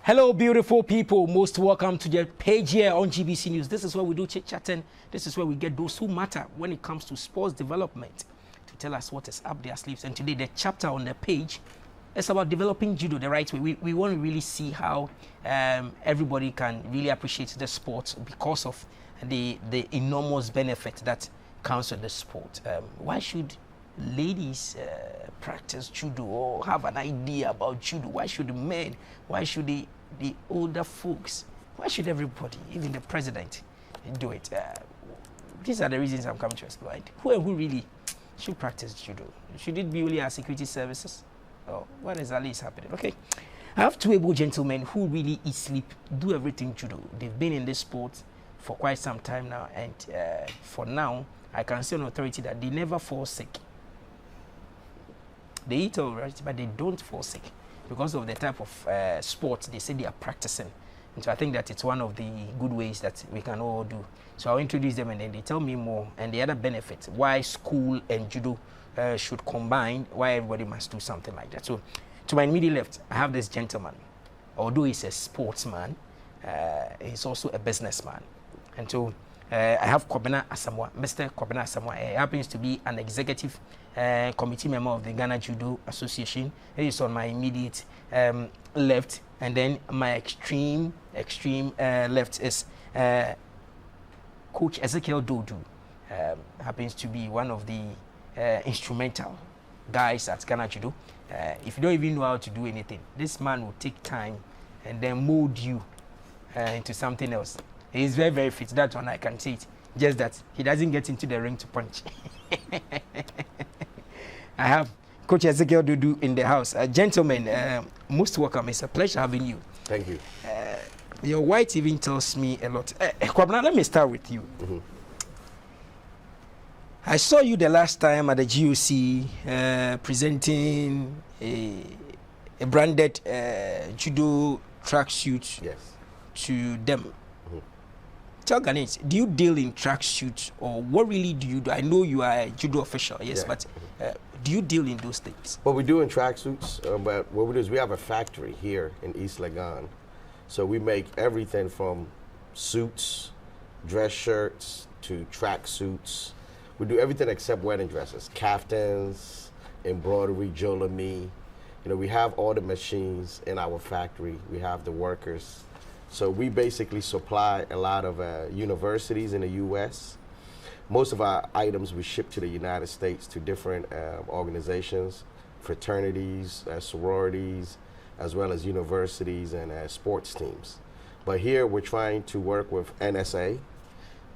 Hello, beautiful people. Most welcome to the page here on GBC News. This is where we do chit-chatting. This is where we get those who matter when it comes to sports development to tell us what is up their sleeves. And today, the chapter on the page is about developing judo the right way. We want to really see how everybody can really appreciate the sport because of the enormous benefit that comes with the sport. Why should ladies practice judo or have an idea about judo? Why should men? Why should the older folks? Why should everybody, even the president, do it? These are the reasons I'm coming to explore. Who and who really should practice judo? Should it be only our security services? Or what exactly is happening? Okay, I have two able gentlemen who really eat, sleep, do everything judo. They've been in this sport for quite some time now, and for now, I can say on authority that they never fall sick. They eat all right, but they don't fall sick because of the type of sport they say they are practicing. And so I think that it's one of the good ways that we can all do. So I'll introduce them and then they tell me more and the other benefits, why school and judo should combine, why everybody must do something like that. So to my immediate left, I have this gentleman. Although he's a sportsman, he's also a businessman. And so I have Kwabena Asamoah, Mr. Kwabena Asamoah. He happens to be an executive committee member of the Ghana Judo Association. He is on my immediate left, and then my extreme left is Coach Ezekiel Dodoo. Happens to be one of the instrumental guys at Ghana Judo. If you don't even know how to do anything, this man will take time and then mold you into something else. He's very, very fit. That one I can say it. Just that he doesn't get into the ring to punch. I have Coach Ezekiel Dodoo in the house. Gentlemen, most welcome. It's a pleasure having you. Thank you. Your white even tells me a lot. Kwabena, let me start with you. Mm-hmm. I saw you the last time at the GOC presenting a branded judo tracksuit to them. Tell Ghanaians, do you deal in tracksuits or what really do you do? I know you are a judo official, yes, but do you deal in those things? Well, we do in tracksuits, but what we do is we have a factory here in East Legon. So we make everything from suits, dress shirts, to tracksuits. We do everything except wedding dresses, kaftans, embroidery, jewelry. You know, we have all the machines in our factory. We have the workers. So we basically supply a lot of universities in the U.S. Most of our items we ship to the United States to different organizations, fraternities, sororities, as well as universities and sports teams. But here we're trying to work with NSA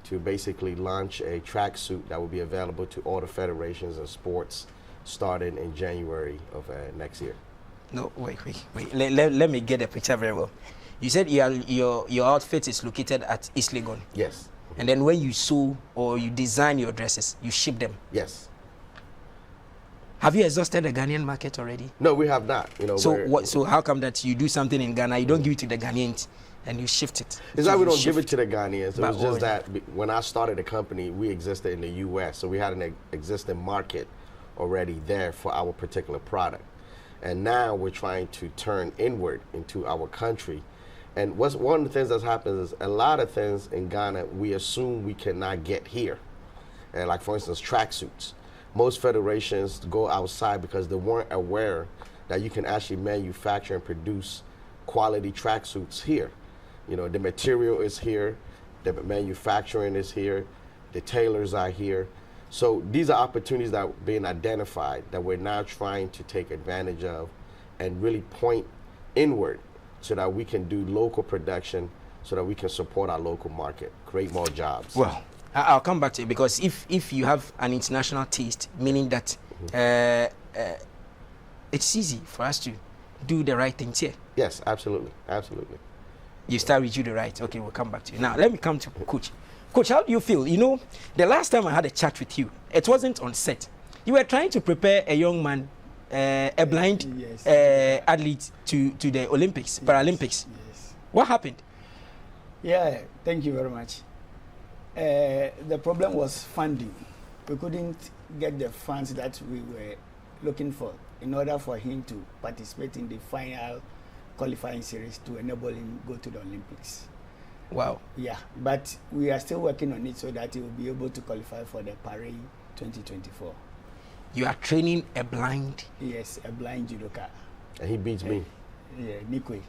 to basically launch a tracksuit that will be available to all the federations and sports starting in January of next year. No, wait. Let me get the picture very well. You said your outfit is located at East Legon. Yes. And then when you sew or you design your dresses, you ship them. Yes. Have you exhausted the Ghanaian market already? No, we have not. You know. So how come that you do something in Ghana, you don't give it to the Ghanaians and you shift it? It's not we don't give it to the Ghanaians. It was just that when I started the company, we existed in the U.S., so we had an existing market already there for our particular product. And now we're trying to turn inward into our country. And one of the things that's happened is a lot of things in Ghana we assume we cannot get here. And like for instance, tracksuits. Most federations go outside because they weren't aware that you can actually manufacture and produce quality tracksuits here. You know, the material is here, the manufacturing is here, the tailors are here. So these are opportunities that are being identified that we're now trying to take advantage of and really point inward so that we can do local production, so that we can support our local market, create more jobs. Well, I'll come back to it because if you have an international taste, meaning that it's easy for us to do the right things here. Yes, absolutely, absolutely. You start with you the right. Okay, we'll come back to you. Now, let me come to Coach. Coach, how do you feel? You know, the last time I had a chat with you, it wasn't on set. You were trying to prepare a young man, a blind athlete to the Olympics, Paralympics. Yes. What happened? Yeah, thank you very much. The problem was funding. We couldn't get the funds that we were looking for in order for him to participate in the final qualifying series to enable him go to the Olympics. Wow. Yeah, but we are still working on it so that he will be able to qualify for the Paris 2024. You are training a blind? Yes, a blind judoka. And he beats me. Yeah, Nikwe.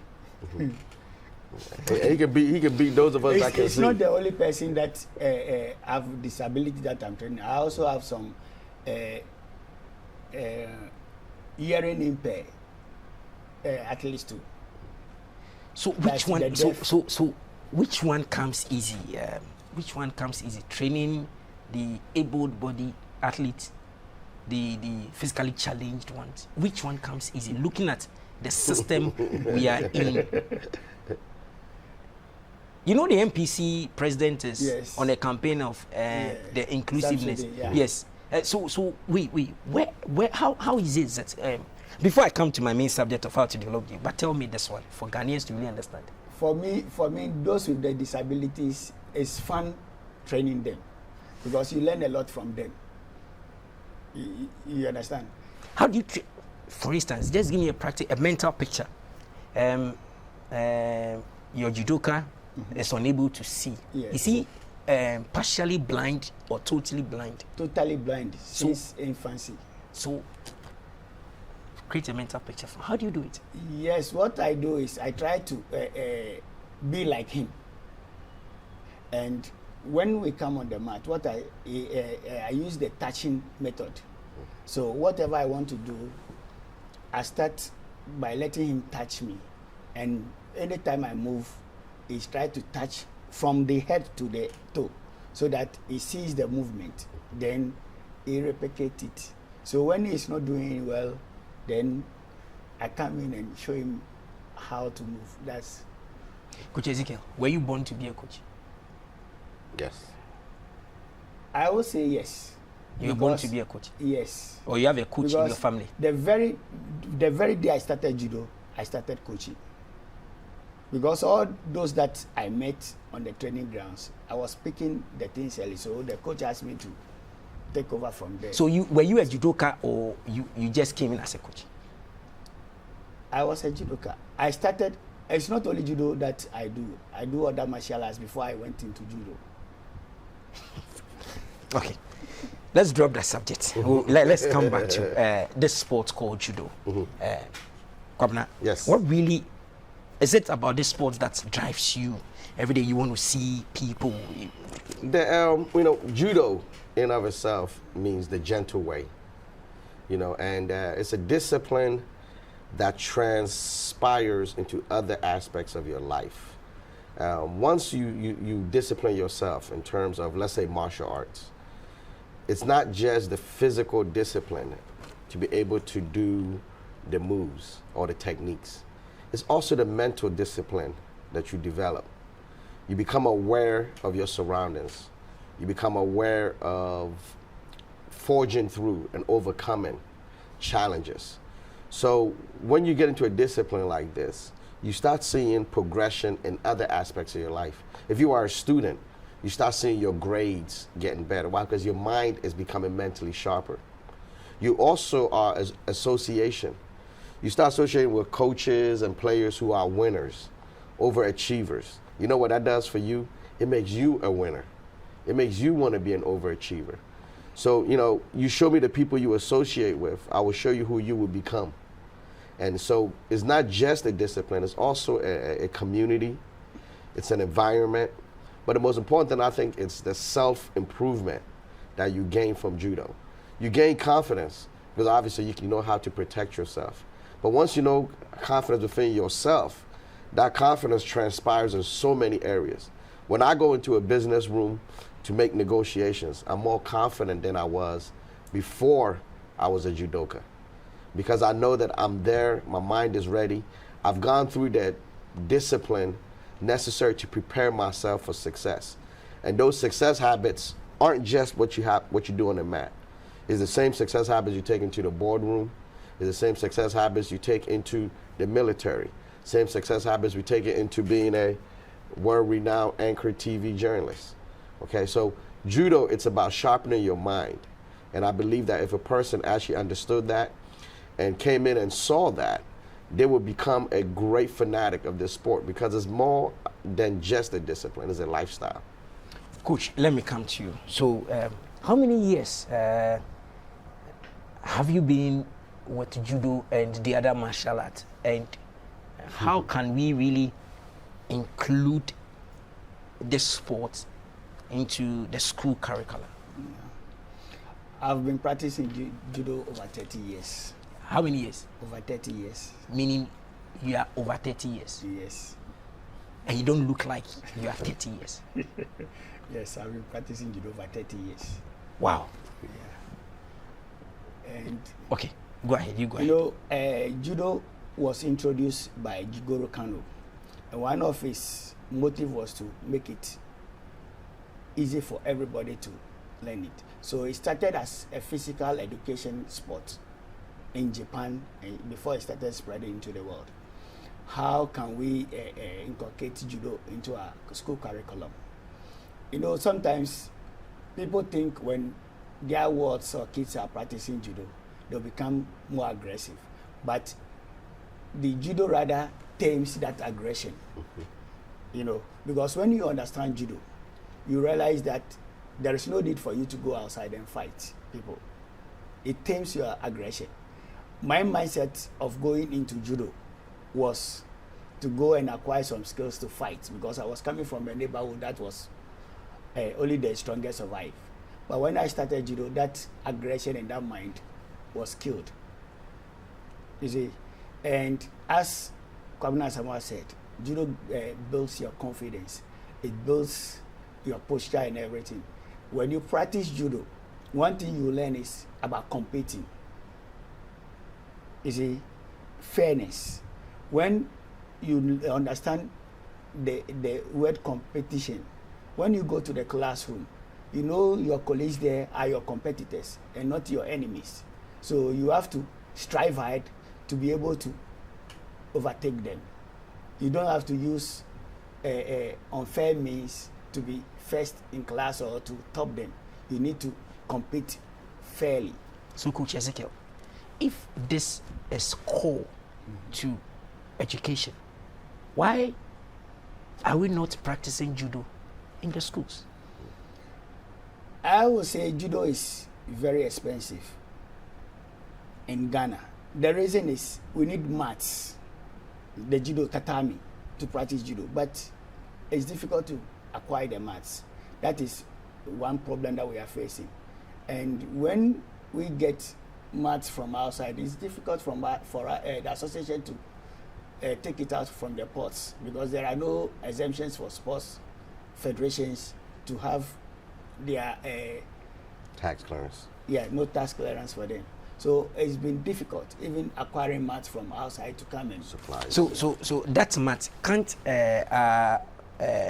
He can beat those of us that can see. It's not the only person that have disability that I'm training. I also have some hearing impaired athletes too. So which one? So which one comes easy? Which one comes easy? Training the able-bodied athletes, the physically challenged ones. Which one comes easy? Looking at the system we are in. You know the MPC president is on a campaign of the inclusiveness. Yes. So where how is it that before I come to my main subject of how to develop you, but tell me this one for Ghanaians to really understand. For me, those with the disabilities, it's fun training them because you learn a lot from them. You understand? How do you, for instance, just give me a mental picture. Your judoka is unable to see. Yes. Is he partially blind or totally blind? Totally blind since infancy. So create a mental picture. How do you do it? Yes, what I do is I try to be like him. And when we come on the mat, what I use the touching method. So whatever I want to do, I start by letting him touch me. And anytime I move, he's try to touch from the head to the toe so that he sees the movement. Then he replicates it. So when he's not doing well, then I come in and show him how to move. That's Coach Ezekiel, were you born to be a coach? Yes. I will say yes. You were born to be a coach? Yes. Or you have a coach in your family? The very day I started judo, I started coaching. Because all those that I met on the training grounds, I was picking the things early. So the coach asked me to take over from there. So were you a judoka or you just came in as a coach? I was a judoka. I started, it's not only judo that I do. I do other martial arts before I went into judo. Okay. Let's drop that subject. Let's come back to this sport called judo. Kwabena, yes. What really is it about this sport that drives you? Every day you want to see people. Judo in of itself means the gentle way. And it's a discipline that transpires into other aspects of your life. Once you discipline yourself in terms of, let's say, martial arts, it's not just the physical discipline to be able to do the moves or the techniques. It's also the mental discipline that you develop. You become aware of your surroundings. You become aware of forging through and overcoming challenges. So when you get into a discipline like this, you start seeing progression in other aspects of your life. If you are a student, you start seeing your grades getting better. Why? Because your mind is becoming mentally sharper. You also are as association. You start associating with coaches and players who are winners, overachievers. You know what that does for you? It makes you a winner. It makes you want to be an overachiever. So, you show me the people you associate with, I will show you who you will become. And so it's not just a discipline, it's also a community, it's an environment. But the most important thing, I think, it's the self-improvement that you gain from judo. You gain confidence, because obviously you know how to protect yourself. But once you know confidence within yourself, that confidence transpires in so many areas. When I go into a business room to make negotiations, I'm more confident than I was before I was a judoka. Because I know that I'm there, my mind is ready. I've gone through that discipline necessary to prepare myself for success. And those success habits aren't just what you do on the mat. It's the same success habits you take into the boardroom. It's the same success habits you take into the military. Same success habits we take it into being a world-renowned anchor TV journalist. Okay, so judo, it's about sharpening your mind. And I believe that if a person actually understood that and came in and saw that, they will become a great fanatic of this sport because it's more than just a discipline, it's a lifestyle. Coach, let me come to you. So, how many years have you been with judo and the other martial arts? And how can we really include this sport into the school curriculum? I've been practicing judo over 30 years. How many years? Over 30 years. Meaning you are over 30 years? Yes. And you don't look like you are 30 years? Yes, I've been practicing judo over 30 years. Wow. Yeah. And okay, go ahead, you go ahead. You know, judo was introduced by Jigoro Kano. And one of his motive was to make it easy for everybody to learn it. So it started as a physical education sport in Japan before it started spreading into the world. How can we inculcate judo into our school curriculum? You know, sometimes people think when their wards or kids are practicing judo, they'll become more aggressive. But the judo rather tames that aggression. You know, because when you understand judo, you realize that there is no need for you to go outside and fight people. It tames your aggression. My mindset of going into judo was to go and acquire some skills to fight, because I was coming from a neighborhood that was only the strongest survive. But when I started judo, that aggression and that mind was killed. You see, and as Kwabena Asamoah said, judo builds your confidence. It builds your posture and everything. When you practice judo, one thing you learn is about competing. You see, fairness. When you understand the word competition, when you go to the classroom, you know your colleagues there are your competitors and not your enemies. So you have to strive hard to be able to overtake them. You don't have to use unfair means to be first in class or to top them. You need to compete fairly. So, Coach Ezekiel, if this is core to education, why are we not practicing judo in the schools? I would say judo is very expensive in Ghana. The reason is we need mats, the judo tatami, to practice judo, but it's difficult to acquire the mats. That is one problem that we are facing. And when we get mats from outside, it's difficult for the association to take it out from the ports, because there are no exemptions for sports federations to have their tax clearance. Yeah, no tax clearance for them. So it's been difficult, even acquiring mats from outside to come and supply. So that mat can't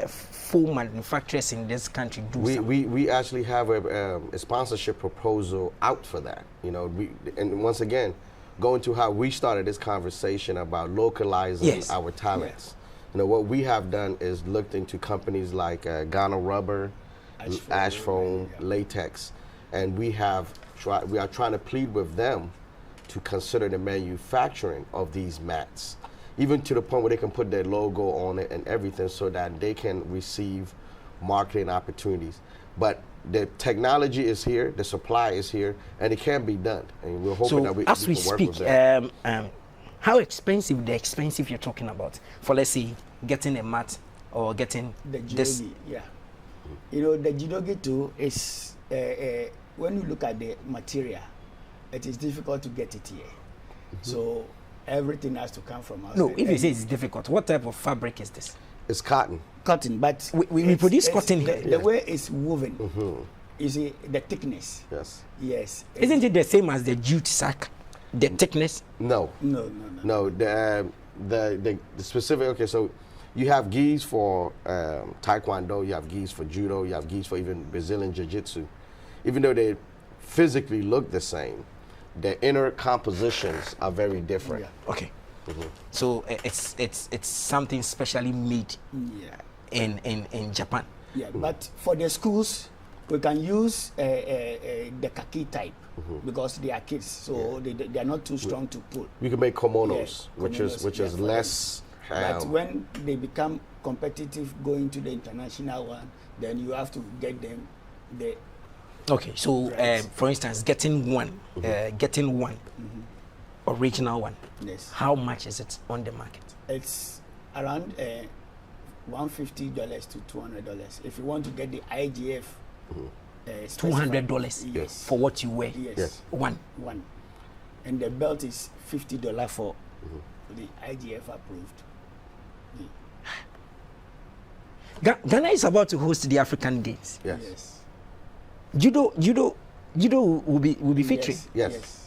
full manufacturers in this country do something? We actually have a sponsorship proposal out for that. You know, and once again, going to how we started this conversation about localizing our talents. Yes. You know, what we have done is looked into companies like Ghana Rubber, Ash Foam, Latex, and we are trying to plead with them to consider the manufacturing of these mats, even to the point where they can put their logo on it and everything, so that they can receive marketing opportunities. But the technology is here, the supply is here, and it can be done. And we're hoping that we can work with that. How expensive you're talking about for, let's say, getting a mat or getting the this? Judogi, yeah. You know, the Judogi too is, when you look at the material, it is difficult to get it here. So everything has to come from outside. No, if you say it's difficult, what type of fabric is this? It's cotton. Cotton, but we produce cotton here. The way it's woven, you see the thickness. Yes. Yes. Isn't it the same as the jute sack? The thickness? No. No. The specific. Okay, so you have gis for taekwondo, you have gis for judo, you have gis for even Brazilian jiu-jitsu. Even though they physically look the same, the inner compositions are very different. Yeah. Okay. So it's something specially made in Japan. Yeah, but for the schools, we can use the khaki type because they are kids, so they are not too strong to pull. You can make kimonos, Yeah, which is less. But when they become competitive, going to the international one, then you have to get them the. Okay, so for instance, getting one original one. Yes. How much is it on the market? It's around $150 to $200. If you want to get the IGF, $200 yes. for what you wear. Yes. One. And the belt is $50 for the IGF approved. Ghana is about to host the African Games. Yes. Judo will be featuring. Yes.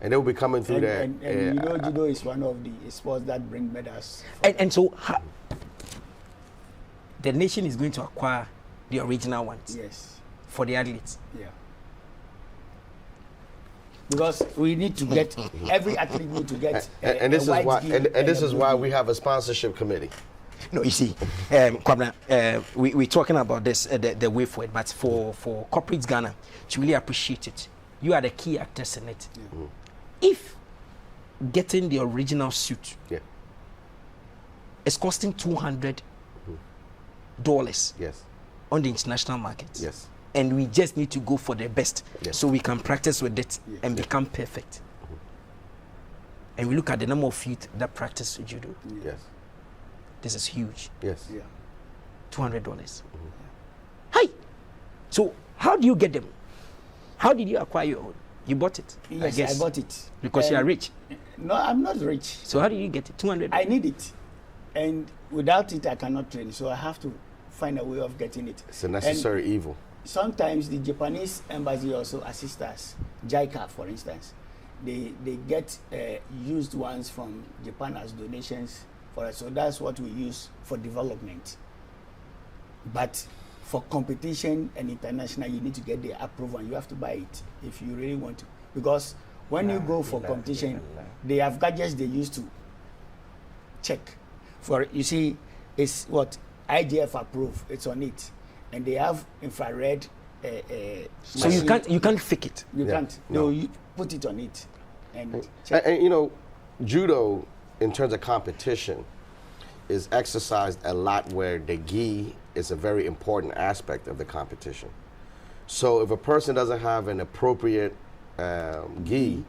And they will be coming through there. And judo is one of the sports that bring medals. And so the nation is going to acquire the original ones. Yes. For the athletes. Yeah. Because we need to get every athlete need to get and this is why this is why we have a sponsorship committee. No, you see, Kwabena, we're talking about this the way forward, but for corporate Ghana to really appreciate it, you are the key actors in it. Yeah. If getting the original suit is costing $200 yes on the international market, yes, and we just need to go for the best so we can practice with it and become perfect. And we look at the number of youth that practice judo. Yes. This is huge. Yes. Yeah. $200. Hi. So how do you get them? How did you acquire your own? You bought it? Yes, I guess. I bought it. Because you are rich. No, I'm not rich. So how do you get it? $200? I need it. And without it, I cannot train. So I have to find a way of getting it. It's a necessary evil. Sometimes the Japanese embassy also assists us. JICA, for instance. They get used ones from Japan as donations for us. So that's what we use for development. But for competition and international, you need to get the approval. You have to buy it if you really want to. Because when you go for competition, they have gadgets they use to check. For you see, it's what IGF approved. It's on it, and they have infrared. So you can't fake it. You can't. No, you put it on it, and check. And you know, judo in terms of competition is exercised a lot where the gi is a very important aspect of the competition. So if a person doesn't have an appropriate gi,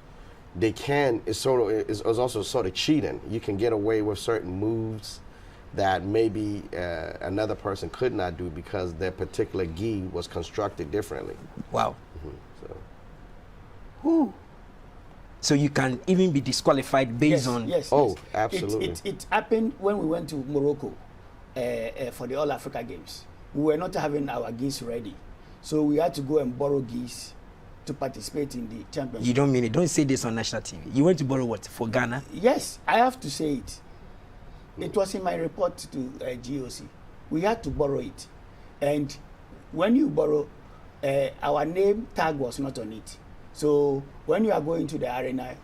they can, it's also sort of cheating. You can get away with certain moves that maybe another person could not do because their particular gi was constructed differently. Wow. So you can even be disqualified based on... Yes. Absolutely. It happened when we went to Morocco for the All Africa Games. We were not having our gis ready. So we had to go and borrow gis to participate in the championship. You don't mean it. Don't say this on national TV. You went to borrow what? For Ghana? Yes, I have to say it. It was in my report to GOC. We had to borrow it. And when you borrow, our name tag was not on it. So when you are going to the arena,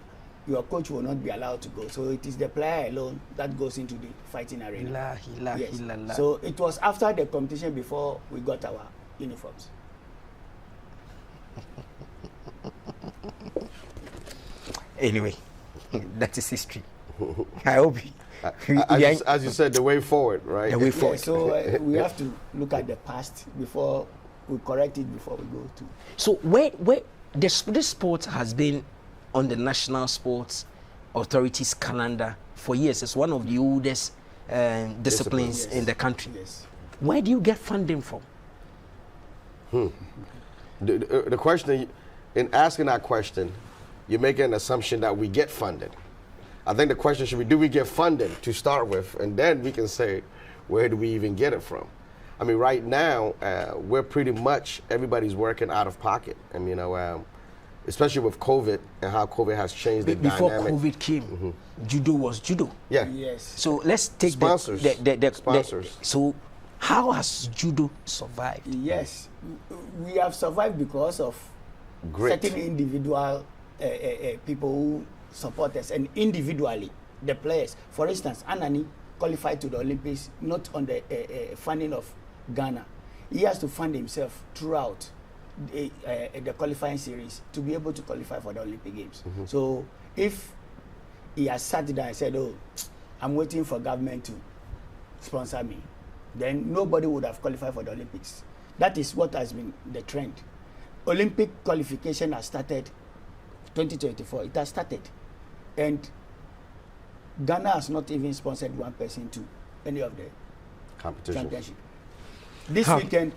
your coach will not be allowed to go. So it is the player alone that goes into the fighting arena. Yes. So it was after the competition before we got our uniforms. Anyway, that is history. I hope as you said, the way forward, right? The way forward. So we have to look at the past before we correct it before we go to. So where this sport has been on the National Sports Authority's calendar for years. It's one of the oldest disciplines in the country. Yes. Where do you get funding from? The question, in asking that question, you're making an assumption that we get funded. I think the question should be, do we get funded to start with? And then we can say, where do we even get it from? I mean, right now, we're pretty much, everybody's working out of pocket. I mean, especially with COVID and how COVID has changed the Before dynamic. COVID came, judo was judo. Yeah. Yes. So let's take sponsors. Sponsors. So how has judo survived? Yes, we have survived because of Grit. certain individual people who support us, and individually the players. For instance, Anani qualified to the Olympics not on the funding of Ghana. he has to fund himself throughout the qualifying series to be able to qualify for the Olympic Games. So if he has sat down and said, oh, I'm waiting for government to sponsor me, then nobody would have qualified for the Olympics. That is what has been the trend. Olympic qualification has started 2024. It has started. And Ghana has not even sponsored one person to any of the championship. This weekend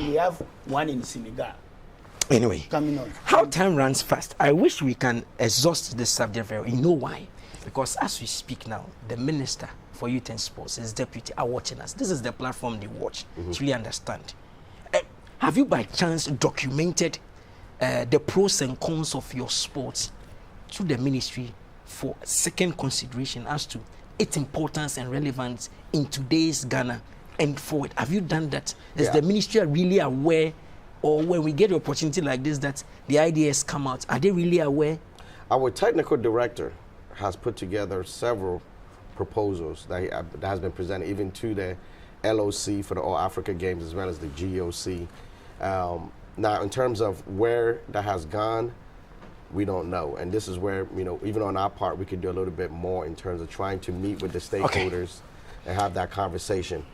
we have one in Senegal. Anyway, coming on. How time runs fast. I wish we can exhaust this subject very well. You know why? Because as we speak now, the Minister for Youth and Sports, his deputy, are watching us. This is the platform they watch to really understand. Have you by chance documented the pros and cons of your sports to the ministry for second consideration as to its importance and relevance in today's Ghana and forward? Have you done that? Is the ministry really aware, or when we get an opportunity like this that the ideas come out, are they really aware? Our technical director has put together several proposals that has been presented even to the LOC for the All Africa Games as well as the GOC. Now, in terms of where that has gone, we don't know. And this is where, you know, even on our part, we could do a little bit more in terms of trying to meet with the stakeholders and have that conversation.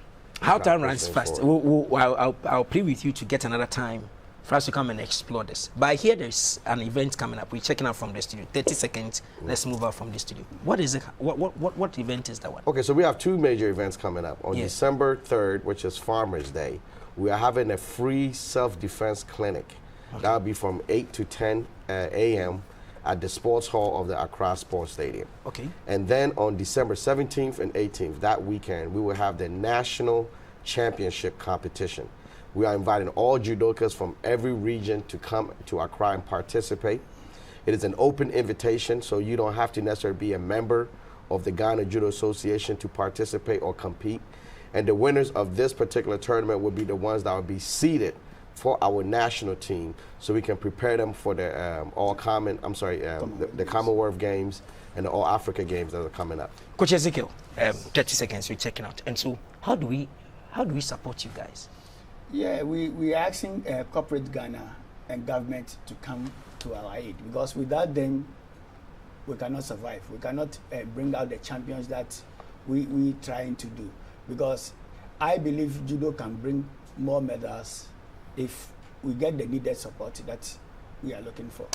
How time runs fast. I'll plead with you to get another time for us to come and explore this. But I hear there's an event coming up. We're checking out from the studio. 30 seconds. Let's move out from the studio. What is it? What event is that one? Okay, so we have two major events coming up. On December 3rd, which is Farmers Day, we are having a free self-defense clinic. That'll be from 8 to 10 a.m. at the sports hall of the Accra Sports Stadium. Okay. And then on December 17th and 18th, that weekend, we will have the National Championship competition. We are inviting all judokas from every region to come to Accra and participate. It is an open invitation, so you don't have to necessarily be a member of the Ghana Judo Association to participate or compete. And the winners of this particular tournament will be the ones that will be seeded for our national team, so we can prepare them for the the Commonwealth Games and the All Africa Games that are coming up. Coach Ezekiel, 30 seconds, we're checking out. And so, how do we support you guys? Yeah, we are asking corporate Ghana and government to come to our aid, because without them, we cannot survive. We cannot bring out the champions that we trying to do. Because I believe judo can bring more medals if we get the needed support that we are looking for.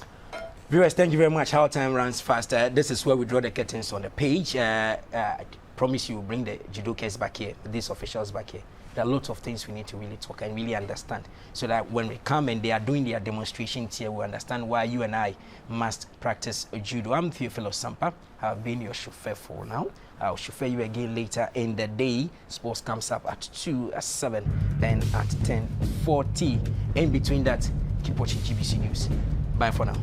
Viewers, thank you very much. How time runs fast. This is where we draw the curtains on the page. I promise you, bring the judokas back here, these officials back here. There are lots of things we need to really talk and really understand, so that when we come and they are doing their demonstrations here, we understand why you and I must practice judo. I'm Theophilus Sampa. I've been your chauffeur for now. I'll chauffeur you again later in the day. Sports comes up at 2, at 7, then at 10:40. In between that, keep watching GBC News. Bye for now.